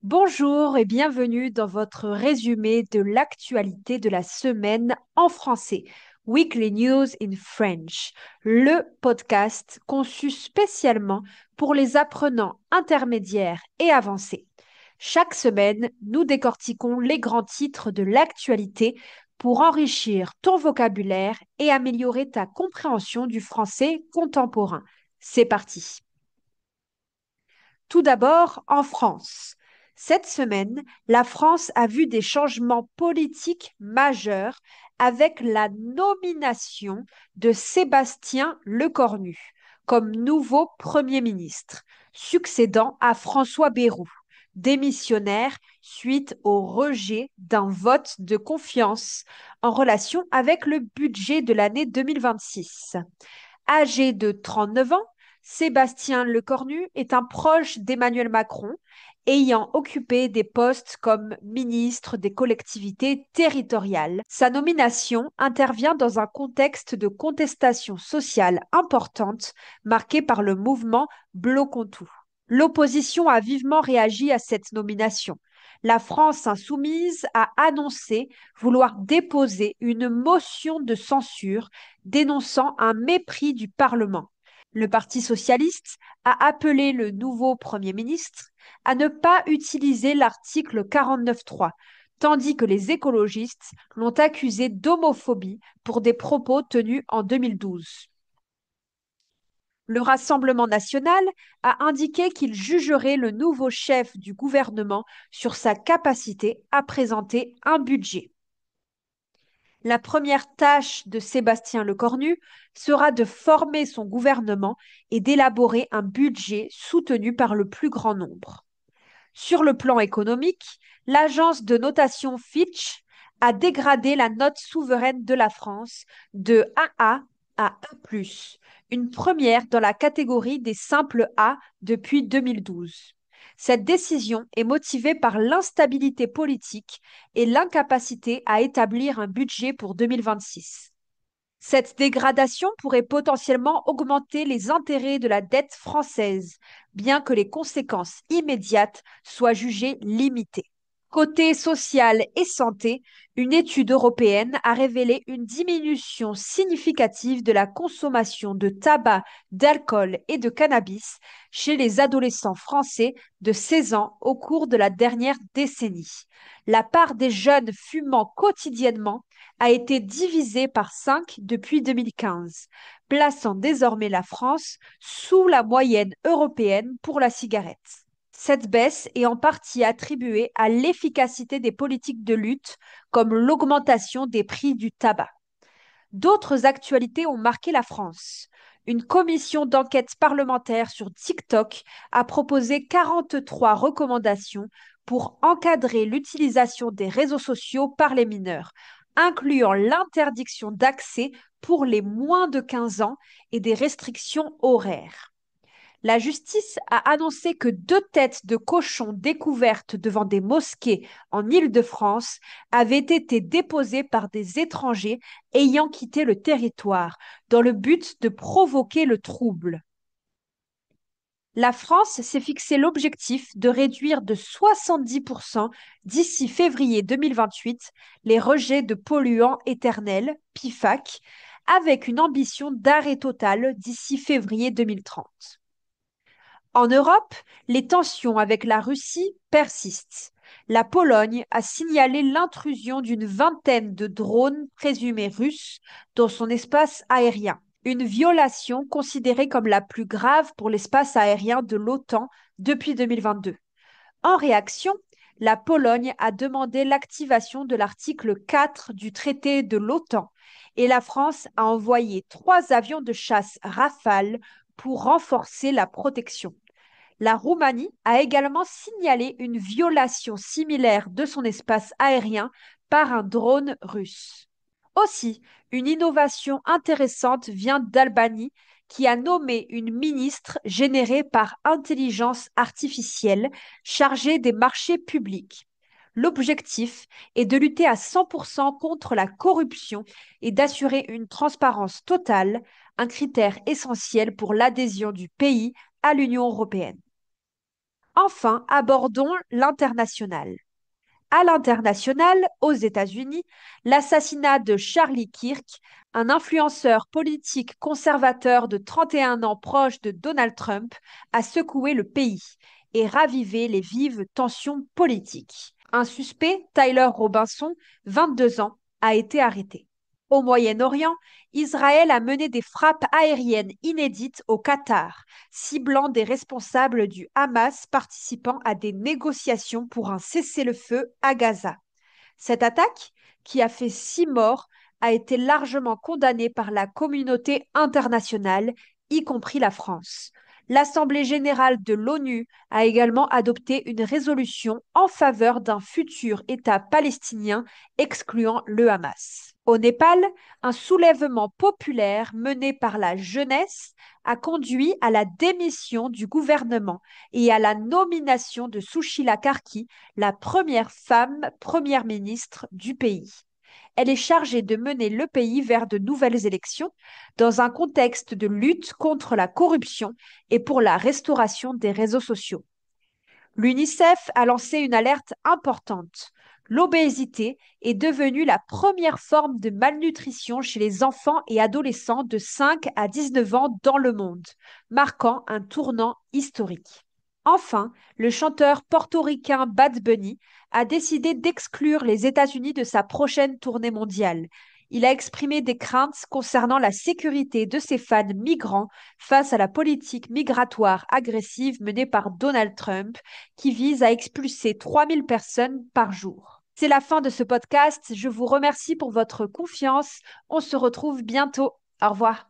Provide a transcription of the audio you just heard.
Bonjour et bienvenue dans votre résumé de l'actualité de la semaine en français, Weekly News in French, le podcast conçu spécialement pour les apprenants intermédiaires et avancés. Chaque semaine, nous décortiquons les grands titres de l'actualité pour enrichir ton vocabulaire et améliorer ta compréhension du français contemporain. C'est parti. Tout d'abord, en France. Cette semaine, la France a vu des changements politiques majeurs avec la nomination de Sébastien Lecornu comme nouveau Premier ministre, succédant à François Bayrou, démissionnaire suite au rejet d'un vote de confiance en relation avec le budget de l'année 2026. Âgé de 39 ans, Sébastien Lecornu est un proche d'Emmanuel Macron, ayant occupé des postes comme ministre des collectivités territoriales. Sa nomination intervient dans un contexte de contestation sociale importante marqué par le mouvement Bloquons tout. L'opposition a vivement réagi à cette nomination. La France insoumise a annoncé vouloir déposer une motion de censure dénonçant un mépris du Parlement. Le Parti socialiste a appelé le nouveau Premier ministre à ne pas utiliser l'article 49.3, tandis que les écologistes l'ont accusé d'homophobie pour des propos tenus en 2012. Le Rassemblement national a indiqué qu'il jugerait le nouveau chef du gouvernement sur sa capacité à présenter un budget. La première tâche de Sébastien Lecornu sera de former son gouvernement et d'élaborer un budget soutenu par le plus grand nombre. Sur le plan économique, l'agence de notation Fitch a dégradé la note souveraine de la France de AA à A+, une première dans la catégorie des simples A depuis 2012. Cette décision est motivée par l'instabilité politique et l'incapacité à établir un budget pour 2026. Cette dégradation pourrait potentiellement augmenter les intérêts de la dette française, bien que les conséquences immédiates soient jugées limitées. Côté social et santé, une étude européenne a révélé une diminution significative de la consommation de tabac, d'alcool et de cannabis chez les adolescents français de 16 ans au cours de la dernière décennie. La part des jeunes fumant quotidiennement a été divisée par 5 depuis 2015, plaçant désormais la France sous la moyenne européenne pour la cigarette. Cette baisse est en partie attribuée à l'efficacité des politiques de lutte, comme l'augmentation des prix du tabac. D'autres actualités ont marqué la France. Une commission d'enquête parlementaire sur TikTok a proposé 43 recommandations pour encadrer l'utilisation des réseaux sociaux par les mineurs, incluant l'interdiction d'accès pour les moins de 15 ans et des restrictions horaires. La justice a annoncé que 2 têtes de cochons découvertes devant des mosquées en Île-de-France avaient été déposées par des étrangers ayant quitté le territoire dans le but de provoquer le trouble. La France s'est fixé l'objectif de réduire de 70% d'ici février 2028 les rejets de polluants éternels, PIFAC, avec une ambition d'arrêt total d'ici février 2030. En Europe, les tensions avec la Russie persistent. La Pologne a signalé l'intrusion d'une vingtaine de drones présumés russes dans son espace aérien, une violation considérée comme la plus grave pour l'espace aérien de l'OTAN depuis 2022. En réaction, la Pologne a demandé l'activation de l'article 4 du traité de l'OTAN et la France a envoyé 3 avions de chasse Rafale pour renforcer la protection. La Roumanie a également signalé une violation similaire de son espace aérien par un drone russe. Aussi, une innovation intéressante vient d'Albanie qui a nommé une ministre générée par intelligence artificielle chargée des marchés publics. L'objectif est de lutter à 100% contre la corruption et d'assurer une transparence totale, un critère essentiel pour l'adhésion du pays à l'Union européenne. Enfin, abordons l'international. À l'international, aux États-Unis, l'assassinat de Charlie Kirk, un influenceur politique conservateur de 31 ans proche de Donald Trump, a secoué le pays et ravivé les vives tensions politiques. Un suspect, Tyler Robinson, 22 ans, a été arrêté. Au Moyen-Orient, Israël a mené des frappes aériennes inédites au Qatar, ciblant des responsables du Hamas participant à des négociations pour un cessez-le-feu à Gaza. Cette attaque, qui a fait 6 morts, a été largement condamnée par la communauté internationale, y compris la France. L'Assemblée générale de l'ONU a également adopté une résolution en faveur d'un futur État palestinien excluant le Hamas. Au Népal, un soulèvement populaire mené par la jeunesse a conduit à la démission du gouvernement et à la nomination de Sushila Karki, la première femme première ministre du pays. Elle est chargée de mener le pays vers de nouvelles élections dans un contexte de lutte contre la corruption et pour la restauration des réseaux sociaux. L'UNICEF a lancé une alerte importante. L'obésité est devenue la première forme de malnutrition chez les enfants et adolescents de 5 à 19 ans dans le monde, marquant un tournant historique. Enfin, le chanteur portoricain Bad Bunny a décidé d'exclure les États-Unis de sa prochaine tournée mondiale. Il a exprimé des craintes concernant la sécurité de ses fans migrants face à la politique migratoire agressive menée par Donald Trump qui vise à expulser 3000 personnes par jour. C'est la fin de ce podcast. Je vous remercie pour votre confiance. On se retrouve bientôt. Au revoir.